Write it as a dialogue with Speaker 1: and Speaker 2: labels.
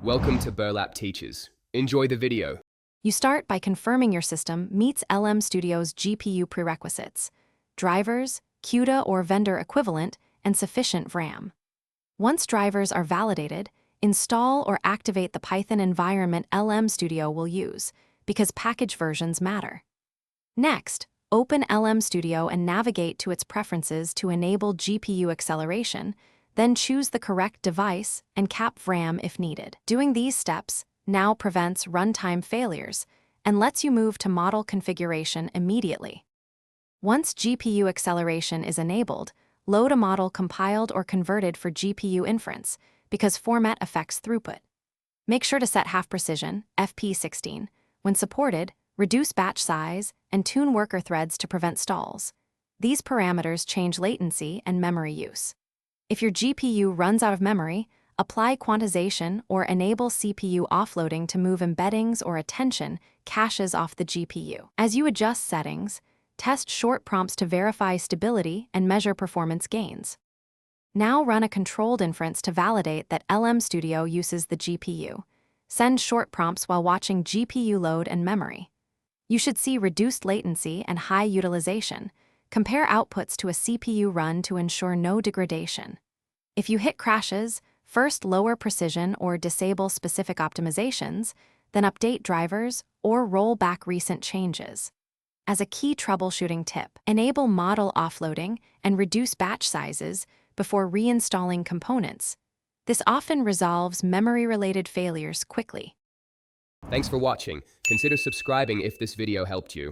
Speaker 1: Welcome to Burlap Teachers. Enjoy the video.
Speaker 2: You start by confirming your system meets LM Studio's GPU prerequisites: drivers, CUDA or vendor equivalent, and sufficient RAM. Once drivers are validated, install or activate the Python environment LM Studio will use, because package versions matter. Next, open LM Studio and navigate to its preferences to enable GPU acceleration, then choose the correct device and cap RAM if needed. Doing these steps now prevents runtime failures and lets you move to model configuration immediately. Once GPU acceleration is enabled, load a model compiled or converted for GPU inference, because format affects throughput. Make sure to set half precision, FP16. When supported, reduce batch size and tune worker threads to prevent stalls. These parameters change latency and memory use. If your GPU runs out of memory, apply quantization or enable CPU offloading to move embeddings or attention caches off the GPU. As you adjust settings, test short prompts to verify stability and measure performance gains. Now run a controlled inference to validate that LM Studio uses the GPU. Send short prompts while watching GPU load and memory. You should see reduced latency and high utilization. Compare outputs to a CPU run to ensure no degradation. If you hit crashes, first lower precision or disable specific optimizations, then update drivers or roll back recent changes. As a key troubleshooting tip, enable model offloading and reduce batch sizes before reinstalling components. This often resolves memory-related failures quickly.
Speaker 1: Thanks for watching. Consider subscribing if this video helped you.